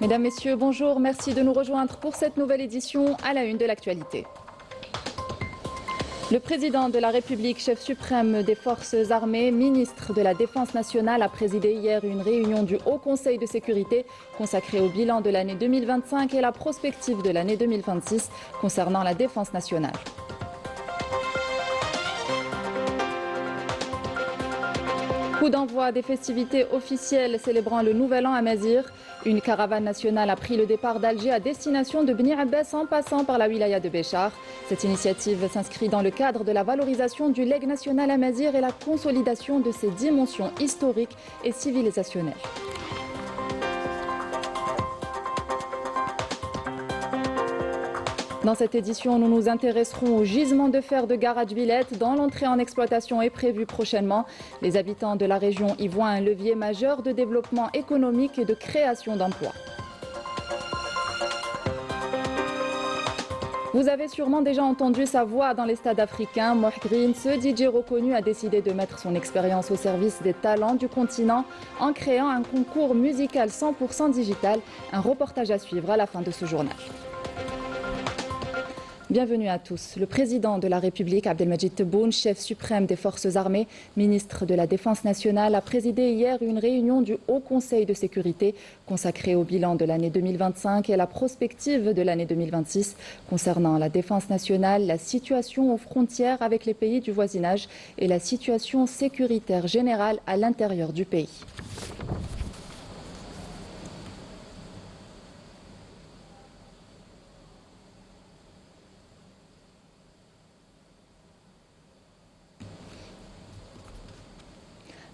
Mesdames, Messieurs, bonjour. Merci de nous rejoindre pour cette nouvelle édition à la une de l'actualité. Le président de la République, chef suprême des forces armées, ministre de la Défense nationale, a présidé hier une réunion du Haut Conseil de sécurité consacrée au bilan de l'année 2025 et la prospective de l'année 2026 concernant la défense nationale. Coup d'envoi des festivités officielles célébrant le Nouvel An à Mazir. Une caravane nationale a pris le départ d'Alger à destination de Bni Abbas en passant par la wilaya de Béchar. Cette initiative s'inscrit dans le cadre de la valorisation du legs national à Mazir et la consolidation de ses dimensions historiques et civilisationnelles. Dans cette édition, nous nous intéresserons au gisement de fer de Garage Villette dont l'entrée en exploitation est prévue prochainement. Les habitants de la région y voient un levier majeur de développement économique et de création d'emplois. Vous avez sûrement déjà entendu sa voix dans les stades africains. Moh Green, ce DJ reconnu, a décidé de mettre son expérience au service des talents du continent en créant un concours musical 100% digital. Un reportage à suivre à la fin de ce journal. Bienvenue à tous. Le président de la République, Abdelmajid Tebboune, chef suprême des forces armées, ministre de la Défense nationale, a présidé hier une réunion du Haut Conseil de sécurité consacrée au bilan de l'année 2025 et à la prospective de l'année 2026 concernant la défense nationale, la situation aux frontières avec les pays du voisinage et la situation sécuritaire générale à l'intérieur du pays.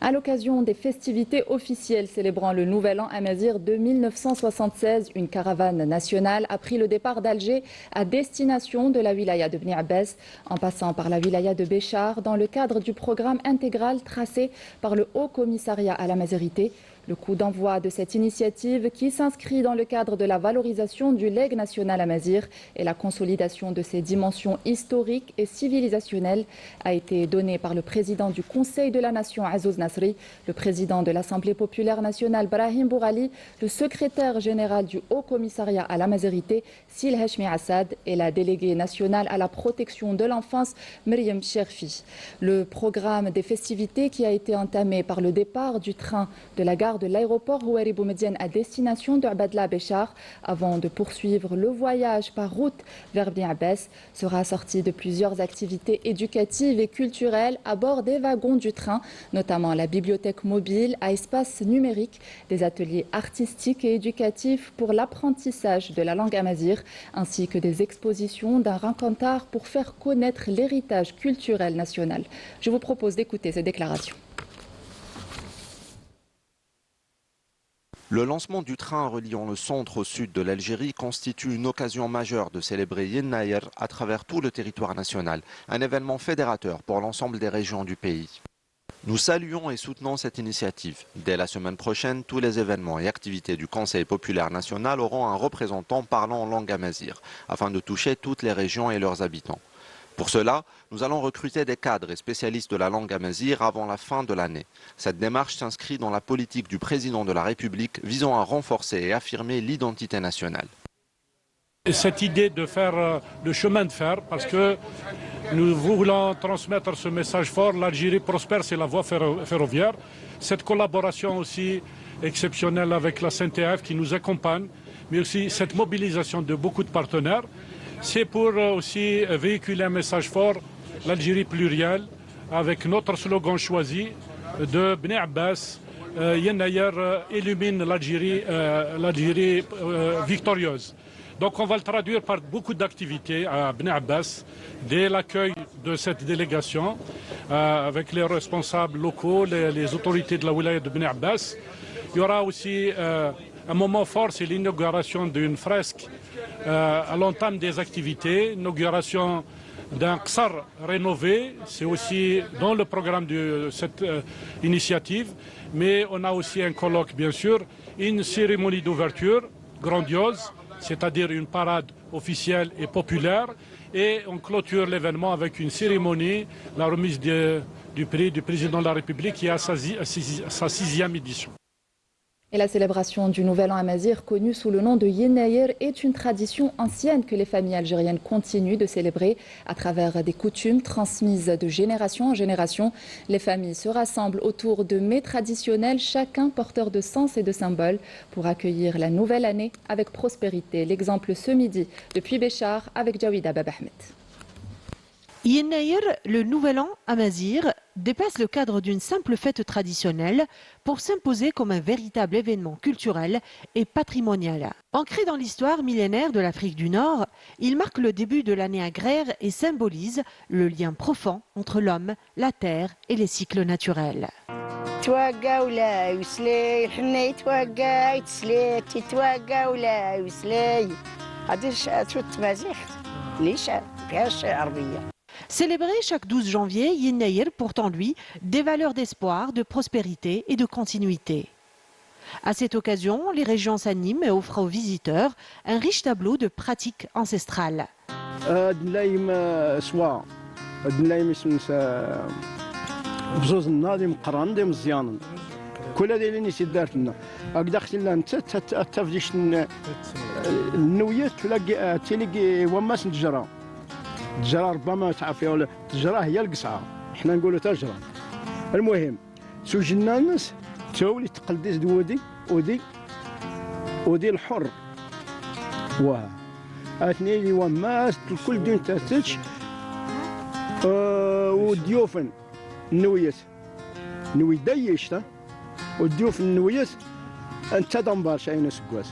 À l'occasion des festivités officielles célébrant le Nouvel An à Mazir de 1976, une caravane nationale a pris le départ d'Alger à destination de la wilaya de Bni Abbas, en passant par la wilaya de Béchar, dans le cadre du programme intégral tracé par le Haut Commissariat à la Mazérité. Le coup d'envoi de cette initiative, qui s'inscrit dans le cadre de la valorisation du legs national à Mazir et la consolidation de ses dimensions historiques et civilisationnelles, a été donné par le président du Conseil de la Nation, Azouz Nasri, le président de l'Assemblée populaire nationale, Brahim Bourali, le secrétaire général du Haut Commissariat à la Mazérité, Sil Hashmi Assad, et la déléguée nationale à la protection de l'enfance, Myriam Cherfi. Le programme des festivités, qui a été entamé par le départ du train de la gare de l'aéroport Houari Boumediene à destination de Abadla Béchar, avant de poursuivre le voyage par route vers Bni Abbas, sera assorti de plusieurs activités éducatives et culturelles à bord des wagons du train, notamment la bibliothèque mobile à espace numérique, des ateliers artistiques et éducatifs pour l'apprentissage de la langue amazigh, ainsi que des expositions d'un raconteur pour faire connaître l'héritage culturel national. Je vous propose d'écouter ces déclarations. Le lancement du train reliant le centre au sud de l'Algérie constitue une occasion majeure de célébrer Yennayer à travers tout le territoire national, un événement fédérateur pour l'ensemble des régions du pays. Nous saluons et soutenons cette initiative. Dès la semaine prochaine, tous les événements et activités du Conseil populaire national auront un représentant parlant en langue amazigh, afin de toucher toutes les régions et leurs habitants. Pour cela, nous allons recruter des cadres et spécialistes de la langue amazigh avant la fin de l'année. Cette démarche s'inscrit dans la politique du président de la République visant à renforcer et affirmer l'identité nationale. Cette idée de faire le chemin de fer, parce que nous voulons transmettre ce message fort, l'Algérie prospère, c'est la voie ferroviaire. Cette collaboration aussi exceptionnelle avec la CNTF qui nous accompagne, mais aussi cette mobilisation de beaucoup de partenaires. C'est pour aussi véhiculer un message fort, l'Algérie plurielle, avec notre slogan choisi de Bni Abbas, Yennayer illumine l'Algérie victorieuse. Donc on va le traduire par beaucoup d'activités à Bni Abbas, dès l'accueil de cette délégation, avec les responsables locaux, les autorités de la wilaya de Bni Abbas. Il y aura aussi un moment fort, c'est l'inauguration d'une fresque à l'entame des activités, l'inauguration d'un Qsar rénové, c'est aussi dans le programme de cette initiative, mais on a aussi un colloque bien sûr, une cérémonie d'ouverture grandiose, c'est-à-dire une parade officielle et populaire, et on clôture l'événement avec une cérémonie, la remise du prix du président de la République qui a sa 6e édition. Et la célébration du Nouvel An amazigh, connue sous le nom de Yennayer, est une tradition ancienne que les familles algériennes continuent de célébrer à travers des coutumes transmises de génération en génération. Les familles se rassemblent autour de mets traditionnels, chacun porteur de sens et de symboles, pour accueillir la nouvelle année avec prospérité. L'exemple ce midi depuis Béchar avec Jawida Bab Ahmed. Yennayer, le Nouvel An amazigh, dépasse le cadre d'une simple fête traditionnelle pour s'imposer comme un véritable événement culturel et patrimonial. Ancré dans l'histoire millénaire de l'Afrique du Nord, il marque le début de l'année agraire et symbolise le lien profond entre l'homme, la terre et les cycles naturels. Célébré chaque 12 janvier, Yennayer porte en lui des valeurs d'espoir, de prospérité et de continuité. À cette occasion, les régions s'animent et offrent aux visiteurs un riche tableau de pratiques ancestrales. التجرة ربما تعرف فيها التجرة هي القصعة، حنا نقولوا تجرة. المهم سجلنا الناس تولي تقلديس ودي الحر واه اثنين اللي وماس الكل دون تاتش والضيوفن النويات نوي دايشتا والضيوف النويات انت دمبار شاينا سكواس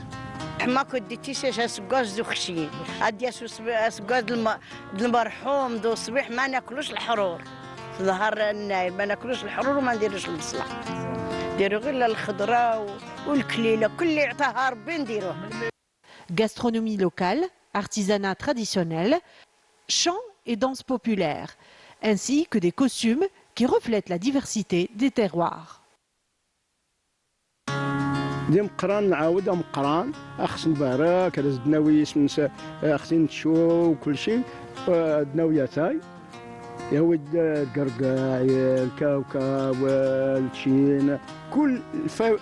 ما كديتيش سكواز ذو خشين ادياس سكواز المرحوم ذو الصبيح ما ناكلوش الحرور ظهر النايم ما ناكلوش الحرور وما نديروش البصله نديرو غير الخضره والكليله كل اللي عطاها ربي نديروه. Gastronomie locale, artisanat traditionnel, chants et danses populaires, ainsi que des costumes qui reflètent la diversité des terroirs. دي مقران نعاودها مقران خصنا بارك هذا الدناوي خصنا نتشو وكل شيء الدناوياتاي يا ود القرقاع الكاوكاو التشين كل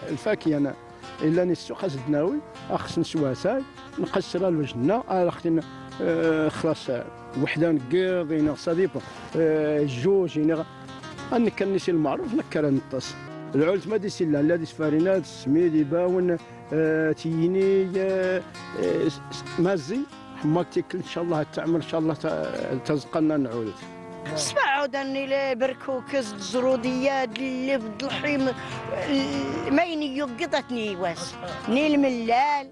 الفاكهه الا نسو خاص الدناوي خصنا نسواتاي نقصرها لوجهنا خصنا خلاص وحده نقيض صديق الجوج نكنسي المعروف نكر نطس العلت ما دي سلا لا دي سفارينات السميد يباون تيني مازي حماك تيكل ان شاء الله تعمل ان شاء الله تزقنا نعود سمعوا داني بركوكز الزروديات اللي في الحيم ما يقطتني واس ني الملال.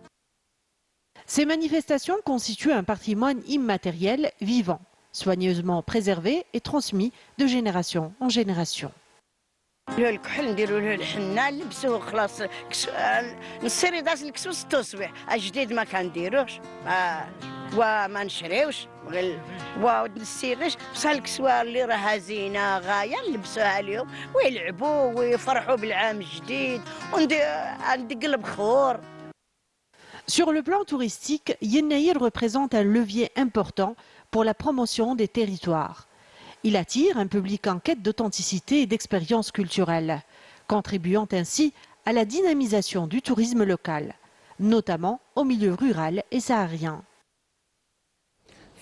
Ces manifestations constituent un patrimoine immatériel vivant, soigneusement préservé et transmis de génération en génération. الكحل نديروا له الحنه نلبسوه خلاص نصيري داس الكسوس تصبح الجديد ما كنديروش وما نشريوش ونسيغش بصح الكسوه اللي راها زينه غايه نلبسوها اليوم ويلعبوا ويفرحوا بالعام الجديد وندق بخور. Sur le plan touristique, Yennayer représente un levier important pour la promotion des territoires. Il attire un public en quête d'authenticité et d'expérience culturelle, contribuant ainsi à la dynamisation du tourisme local, notamment au milieu rural et saharien.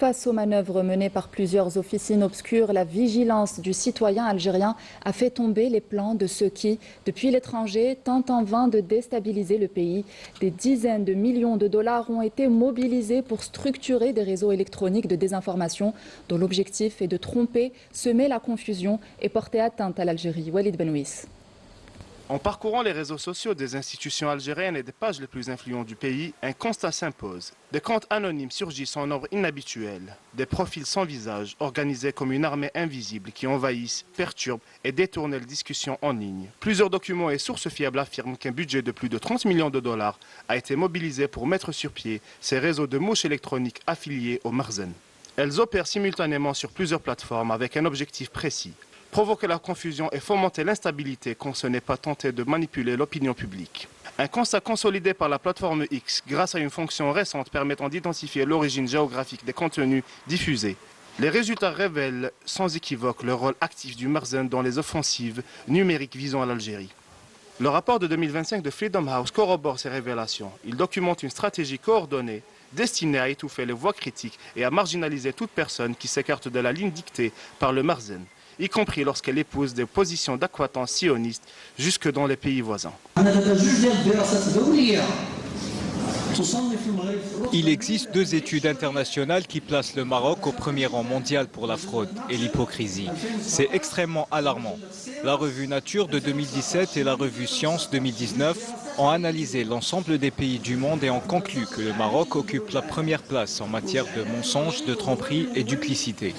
Face aux manœuvres menées par plusieurs officines obscures, la vigilance du citoyen algérien a fait tomber les plans de ceux qui, depuis l'étranger, tentent en vain de déstabiliser le pays. Des dizaines de millions de dollars ont été mobilisés pour structurer des réseaux électroniques de désinformation dont l'objectif est de tromper, semer la confusion et porter atteinte à l'Algérie. Walid Benouis. En parcourant les réseaux sociaux des institutions algériennes et des pages les plus influentes du pays, un constat s'impose. Des comptes anonymes surgissent en nombre inhabituel. Des profils sans visage, organisés comme une armée invisible qui envahissent, perturbent et détournent les discussions en ligne. Plusieurs documents et sources fiables affirment qu'un budget de plus de 30 millions de dollars a été mobilisé pour mettre sur pied ces réseaux de mouches électroniques affiliés au Marzen. Elles opèrent simultanément sur plusieurs plateformes avec un objectif précis. Provoquer la confusion et fomenter l'instabilité quand ce n'est pas tenter de manipuler l'opinion publique. Un constat consolidé par la plateforme X grâce à une fonction récente permettant d'identifier l'origine géographique des contenus diffusés. Les résultats révèlent sans équivoque le rôle actif du Marzen dans les offensives numériques visant à l'Algérie. Le rapport de 2025 de Freedom House corrobore ces révélations. Il documente une stratégie coordonnée destinée à étouffer les voix critiques et à marginaliser toute personne qui s'écarte de la ligne dictée par le Marzen, y compris lorsqu'elle épouse des positions d'accointance sionistes jusque dans les pays voisins. Il existe 2 études internationales qui placent le Maroc au premier rang mondial pour la fraude et l'hypocrisie. C'est extrêmement alarmant. La revue Nature de 2017 et la revue Science 2019 ont analysé l'ensemble des pays du monde et ont conclu que le Maroc occupe la première place en matière de mensonges, de tromperie et duplicité.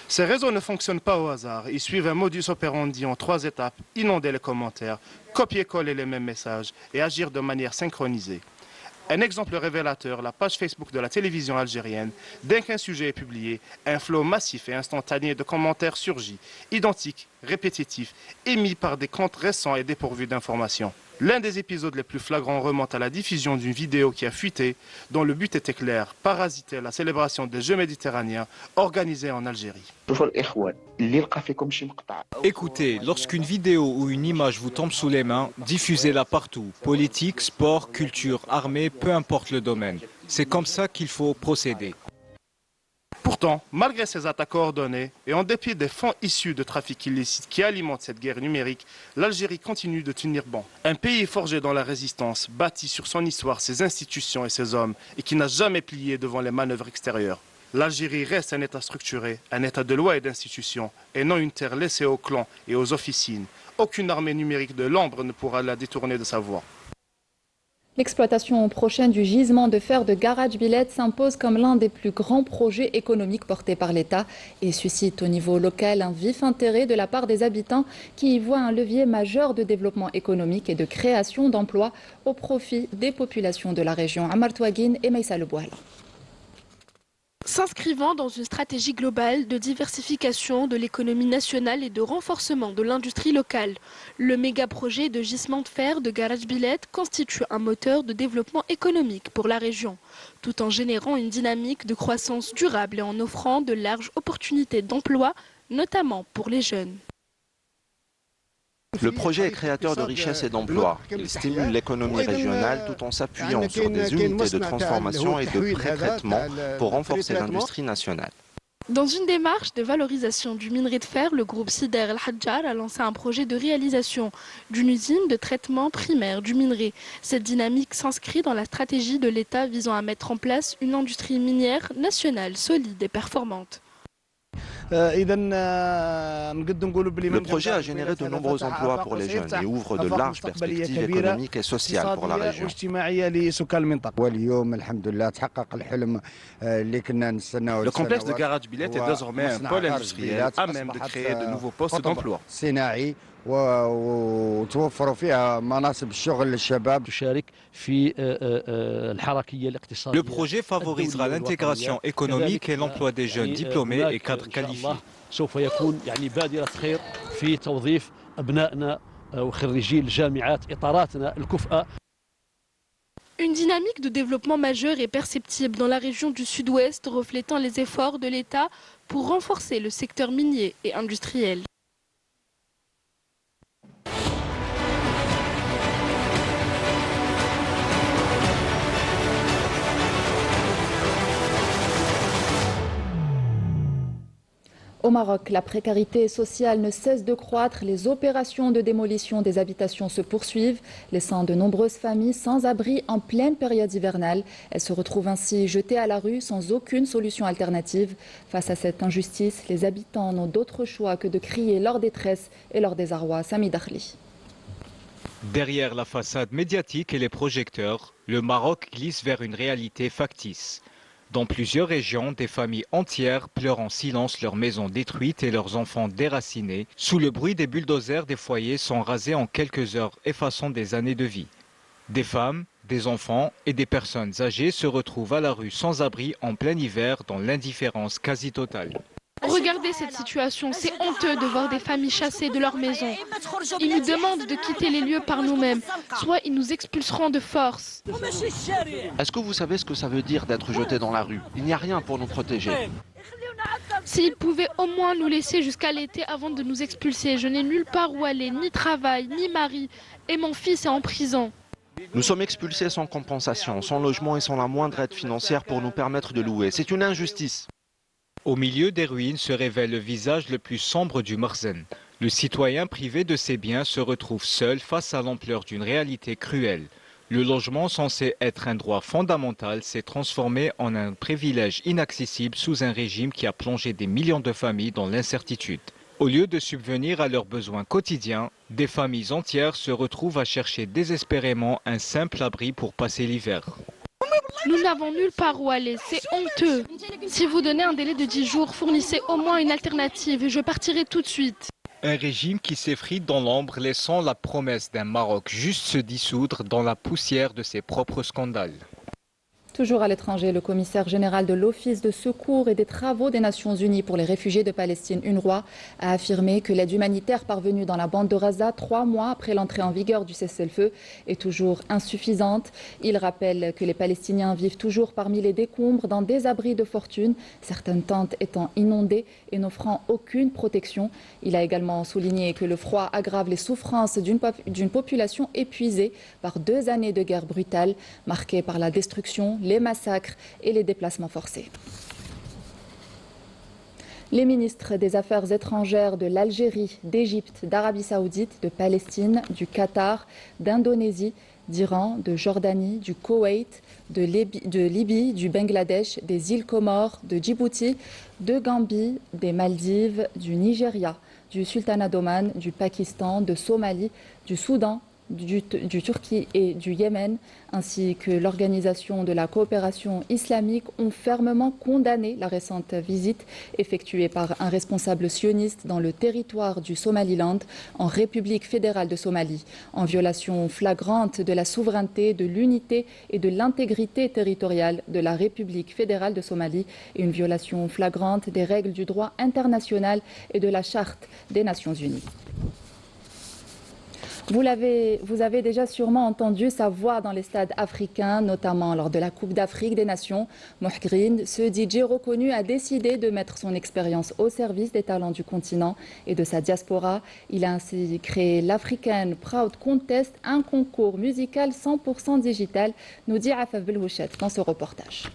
Ces réseaux ne fonctionnent pas au hasard. Ils suivent un modus operandi en 3 étapes: inonder les commentaires, copier-coller les mêmes messages et agir de manière synchronisée. Un exemple révélateur, la page Facebook de la télévision algérienne. Dès qu'un sujet est publié, un flot massif et instantané de commentaires surgit, identiques, répétitifs, émis par des comptes récents et dépourvus d'informations. L'un des épisodes les plus flagrants remonte à la diffusion d'une vidéo qui a fuité, dont le but était clair: parasiter la célébration des Jeux méditerranéens organisés en Algérie. Écoutez, lorsqu'une vidéo ou une image vous tombe sous les mains, diffusez-la partout. Politique, sport, culture, armée, peu importe le domaine. C'est comme ça qu'il faut procéder. Pourtant, malgré ces attaques coordonnées et en dépit des fonds issus de trafic illicite qui alimentent cette guerre numérique, l'Algérie continue de tenir bon. Un pays forgé dans la résistance, bâti sur son histoire, ses institutions et ses hommes, et qui n'a jamais plié devant les manœuvres extérieures. L'Algérie reste un État structuré, un État de loi et d'institutions, et non une terre laissée aux clans et aux officines. Aucune armée numérique de l'ombre ne pourra la détourner de sa voie. L'exploitation prochaine du gisement de fer de Garage Billet s'impose comme l'un des plus grands projets économiques portés par l'État et suscite au niveau local un vif intérêt de la part des habitants qui y voient un levier majeur de développement économique et de création d'emplois au profit des populations de la région. Amar Touaguine et Maïssa Lebouala. S'inscrivant dans une stratégie globale de diversification de l'économie nationale et de renforcement de l'industrie locale, le méga-projet de gisement de fer de Garage Billet constitue un moteur de développement économique pour la région, tout en générant une dynamique de croissance durable et en offrant de larges opportunités d'emploi, notamment pour les jeunes. Le projet est créateur de richesses et d'emplois. Il stimule l'économie régionale tout en s'appuyant sur des unités de transformation et de pré-traitement pour renforcer l'industrie nationale. Dans une démarche de valorisation du minerai de fer, le groupe Sider El Hadjar a lancé un projet de réalisation d'une usine de traitement primaire du minerai. Cette dynamique s'inscrit dans la stratégie de l'État visant à mettre en place une industrie minière nationale solide et performante. Le projet a généré de nombreux emplois pour les jeunes et ouvre de larges perspectives économiques et sociales pour la région. Le complexe de Garage Billet est désormais un pôle industriel à même de créer de nouveaux postes d'emploi. Le projet favorisera l'intégration économique et l'emploi des jeunes diplômés et cadres qualifiés. Une dynamique de développement majeure est perceptible dans la région du sud-ouest, reflétant les efforts de l'État pour renforcer le secteur minier et industriel. Au Maroc, la précarité sociale ne cesse de croître. Les opérations de démolition des habitations se poursuivent, laissant de nombreuses familles sans abri en pleine période hivernale. Elles se retrouvent ainsi jetées à la rue sans aucune solution alternative. Face à cette injustice, les habitants n'ont d'autre choix que de crier leur détresse et leur désarroi. Sami Dakhli. Derrière la façade médiatique et les projecteurs, le Maroc glisse vers une réalité factice. Dans plusieurs régions, des familles entières pleurent en silence leurs maisons détruites et leurs enfants déracinés. Sous le bruit des bulldozers, des foyers sont rasés en quelques heures, effaçant des années de vie. Des femmes, des enfants et des personnes âgées se retrouvent à la rue sans abri en plein hiver dans l'indifférence quasi totale. Regardez cette situation, c'est honteux de voir des familles chassées de leur maison. Ils nous demandent de quitter les lieux par nous-mêmes, soit ils nous expulseront de force. Est-ce que vous savez ce que ça veut dire d'être jeté dans la rue? Il n'y a rien pour nous protéger. S'ils pouvaient au moins nous laisser jusqu'à l'été avant de nous expulser. Je n'ai nulle part où aller, ni travail, ni mari. Et mon fils est en prison. Nous sommes expulsés sans compensation, sans logement et sans la moindre aide financière pour nous permettre de louer. C'est une injustice. Au milieu des ruines se révèle le visage le plus sombre du Marzen. Le citoyen privé de ses biens se retrouve seul face à l'ampleur d'une réalité cruelle. Le logement, censé être un droit fondamental, s'est transformé en un privilège inaccessible sous un régime qui a plongé des millions de familles dans l'incertitude. Au lieu de subvenir à leurs besoins quotidiens, des familles entières se retrouvent à chercher désespérément un simple abri pour passer l'hiver. Nous n'avons nulle part où aller, c'est honteux. Si vous donnez un délai de 10 jours, fournissez au moins une alternative et je partirai tout de suite. Un régime qui s'effrite dans l'ombre, laissant la promesse d'un Maroc juste se dissoudre dans la poussière de ses propres scandales. Toujours à l'étranger, le commissaire général de l'Office de secours et des travaux des Nations Unies pour les réfugiés de Palestine, UNRWA, a affirmé que l'aide humanitaire parvenue dans la bande de Gaza 3 mois après l'entrée en vigueur du cessez-le-feu est toujours insuffisante. Il rappelle que les Palestiniens vivent toujours parmi les décombres dans des abris de fortune, certaines tentes étant inondées et n'offrant aucune protection. Il a également souligné que le froid aggrave les souffrances d'une population épuisée par 2 années de guerre brutale, marquées par la destruction, les massacres et les déplacements forcés. Les ministres des Affaires étrangères de l'Algérie, d'Égypte, d'Arabie Saoudite, de Palestine, du Qatar, d'Indonésie, d'Iran, de Jordanie, du Koweït, de Libye, du Bangladesh, des îles Comores, de Djibouti, de Gambie, des Maldives, du Nigeria, du Sultanat d'Oman, du Pakistan, de Somalie, du Soudan, du Turquie et du Yémen, ainsi que l'Organisation de la coopération islamique ont fermement condamné la récente visite effectuée par un responsable sioniste dans le territoire du Somaliland, en République fédérale de Somalie, en violation flagrante de la souveraineté, de l'unité et de l'intégrité territoriale de la République fédérale de Somalie et une violation flagrante des règles du droit international et de la Charte des Nations Unies. Vous avez déjà sûrement entendu sa voix dans les stades africains, notamment lors de la Coupe d'Afrique des Nations. Moh Green, ce DJ reconnu, a décidé de mettre son expérience au service des talents du continent et de sa diaspora. Il a ainsi créé l'African Proud Contest, un concours musical 100% digital, nous dit Afaf Belhouchet dans ce reportage.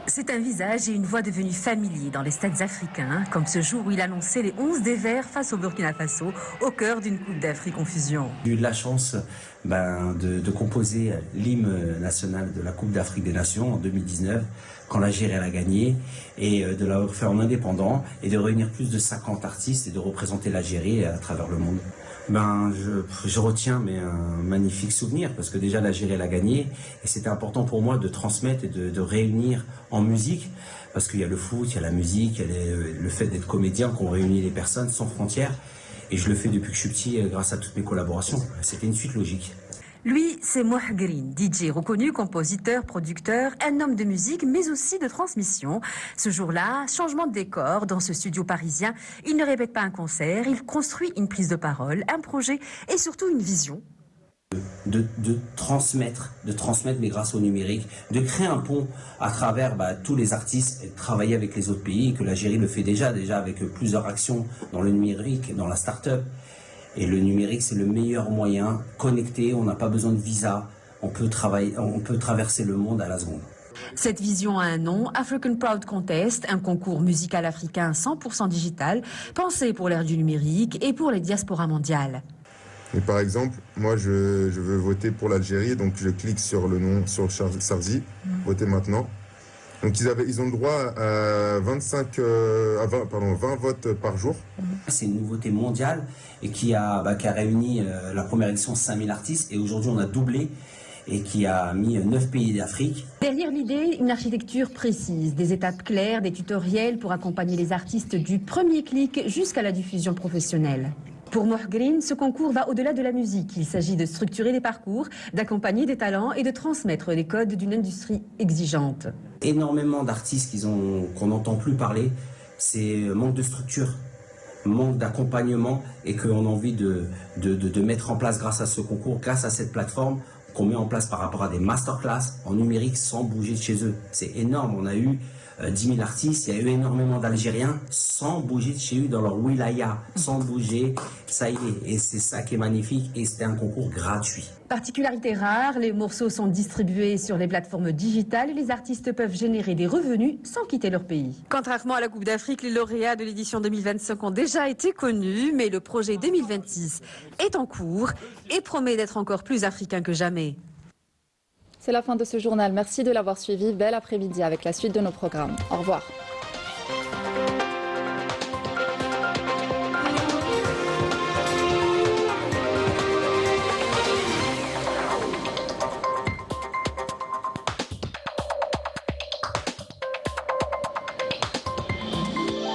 C'est un visage et une voix devenus familiers dans les stades africains, comme ce jour où il annonçait les 11 des Verts face au Burkina Faso, au cœur d'une Coupe d'Afrique en fusion. J'ai eu de la chance de composer l'hymne national de la Coupe d'Afrique des Nations en 2019, quand l'Algérie a gagné, et de la faire en indépendant, et de réunir plus de 50 artistes et de représenter l'Algérie à travers le monde. Je retiens un magnifique souvenir parce que déjà l'Algérie l'a gagné et c'était important pour moi de transmettre et de réunir en musique parce qu'il y a le foot, il y a la musique, il y a le fait d'être comédien, qu'on réunit les personnes sans frontières et je le fais depuis que je suis petit grâce à toutes mes collaborations. C'était une suite logique. Lui, c'est Moh Green, DJ reconnu, compositeur, producteur, un homme de musique, mais aussi de transmission. Ce jour-là, changement de décor dans ce studio parisien. Il ne répète pas un concert, il construit une prise de parole, un projet et surtout une vision. De transmettre, mais grâce au numérique, de créer un pont à travers tous les artistes et de travailler avec les autres pays, que l'Algérie le fait déjà avec plusieurs actions dans le numérique, dans la start-up. Et le numérique, c'est le meilleur moyen, connecté, on n'a pas besoin de visa, on peut traverser le monde à la seconde. Cette vision a un nom, African Proud Contest, un concours musical africain 100% digital, pensé pour l'ère du numérique et pour les diasporas mondiales. Et par exemple, moi je veux voter pour l'Algérie, donc je clique sur le nom, sur Sarzi, voter maintenant. Donc ils ont le droit à 20 votes par jour. C'est une nouveauté mondiale et qui a réuni la première édition 5000 artistes et aujourd'hui on a doublé et qui a mis 9 pays d'Afrique. Derrière l'idée, une architecture précise, des étapes claires, des tutoriels pour accompagner les artistes du premier clic jusqu'à la diffusion professionnelle. Pour Moh Green, ce concours va au-delà de la musique. Il s'agit de structurer des parcours, d'accompagner des talents et de transmettre les codes d'une industrie exigeante. Énormément d'artistes qu'on n'entend plus parler, c'est manque de structure. manque d'accompagnement et qu'on a envie de mettre en place grâce à ce concours, grâce à cette plateforme qu'on met en place par rapport à des masterclass en numérique sans bouger de chez eux. C'est énorme, on a eu 10 000 artistes, il y a eu énormément d'Algériens sans bouger de chez eux dans leur wilaya, sans bouger, ça y est, et c'est ça qui est magnifique et c'était un concours gratuit. Particularité rare, les morceaux sont distribués sur les plateformes digitales et les artistes peuvent générer des revenus sans quitter leur pays. Contrairement à la Coupe d'Afrique, les lauréats de l'édition 2025 ont déjà été connus, mais le projet 2026 est en cours et promet d'être encore plus africain que jamais. C'est la fin de ce journal. Merci de l'avoir suivi. Bel après-midi avec la suite de nos programmes. Au revoir.